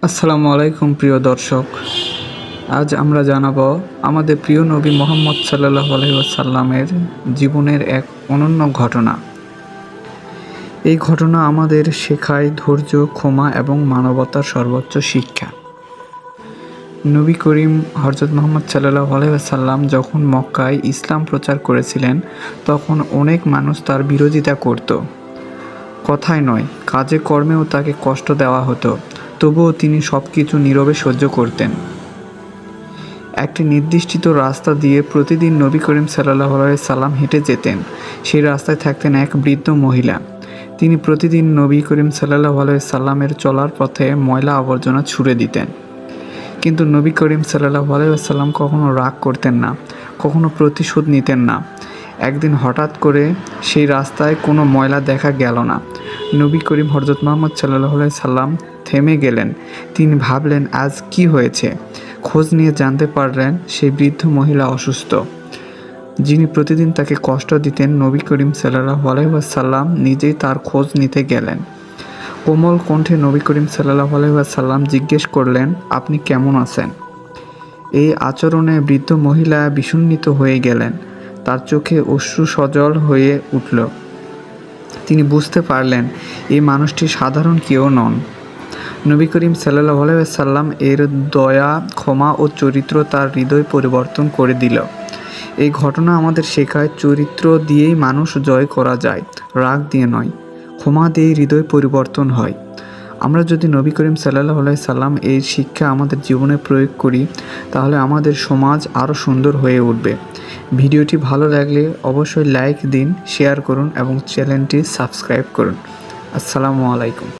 আসসালামু আলাইকুম প্রিয় দর্শক। আজ আমরা জানাবো আমাদের প্রিয় নবী মুহাম্মদ সাল্লাল্লাহু আলাইহি ওয়াসাল্লামের জীবনের এক অনন্য ঘটনা। এই ঘটনা আমাদের শেখায় ধৈর্য, ক্ষমা এবং মানবতার সর্বোচ্চ শিক্ষা। নবী করিম হযরত মুহাম্মদ সাল্লাল্লাহু আলাইহি ওয়াসাল্লাম যখন মক্কায় ইসলাম প্রচার করেছিলেন, তখন অনেক মানুষ তার বিরোধিতা করত। কথায় নয়, কাজে কর্মেও তাকে কষ্ট দেওয়া হতো। তবুও তিনি সব কিছু নীরবে সহ্য করতেন। একটি নির্দিষ্ট রাস্তা দিয়ে প্রতিদিন নবী করিম সাল্লাল্লাহু আলাইহি সাল্লাম হেঁটে যেতেন। সেই রাস্তায় থাকতেন এক বৃদ্ধ মহিলা। তিনি প্রতিদিন নবী করিম সাল্লাল্লাহু আলাইহি সাল্লামের চলার পথে ময়লা আবর্জনা ছুঁড়ে দিতেন। কিন্তু নবী করিম সাল্লাল্লাহু আলাইহি সাল্লাম কখনো রাগ করতেন না, কখনো প্রতিশোধ নিতেন না। একদিন হঠাৎ করে সেই রাস্তায় কোনো ময়লা দেখা গেল না। নবী করিম হযরত মুহাম্মদ সাল্লাল্লাহু আলাইহি সাল্লাম থেমে গেলেন। তিনি ভাবলেন, আজ কি হয়েছে। খোঁজ নিয়ে জানতে পারলেন সেই বৃদ্ধ মহিলা অসুস্থ, যিনি প্রতিদিন তাকে কষ্ট দিতেন। নবী করিম সাল্লাল্লাহু আলাইহি ওয়াসাল্লাম নিজেই তার খোঁজ নিতে গেলেন। কোমল কণ্ঠে নবী করিম সাল্লাল্লাহু আলাইহি ওয়াসাল্লাম জিজ্ঞেস করলেন, আপনি কেমন আছেন? এই আচরণে বৃদ্ধ মহিলা বিস্মিত হয়ে গেলেন। তার চোখে অশ্রু সজল হয়ে উঠল। তিনি বুঝতে পারলেন এই মানুষটি সাধারণ কেউ নন। নবী করিম সাল্লাল্লাহু আলাইহি ওয়াসাল্লাম এর দয়া, ক্ষমা ও চরিত্র তার হৃদয় পরিবর্তন করে দিল। এই ঘটনা আমাদের শেখায়, চরিত্র দিয়েই মানুষ জয় করা যায়, রাগ দিয়ে নয়। ক্ষমা দিয়েই হৃদয় পরিবর্তন হয়। আমরা যদি নবী করিম সাল্লাল্লাহু আলাইহি সাল্লাম এই শিক্ষা আমাদের জীবনে প্রয়োগ করি, তাহলে আমাদের সমাজ আরও সুন্দর হয়ে উঠবে। ভিডিওটি ভালো লাগলে অবশ্যই লাইক দিন, শেয়ার করুন এবং চ্যানেলটি সাবস্ক্রাইব করুন। আসসালামু আলাইকুম।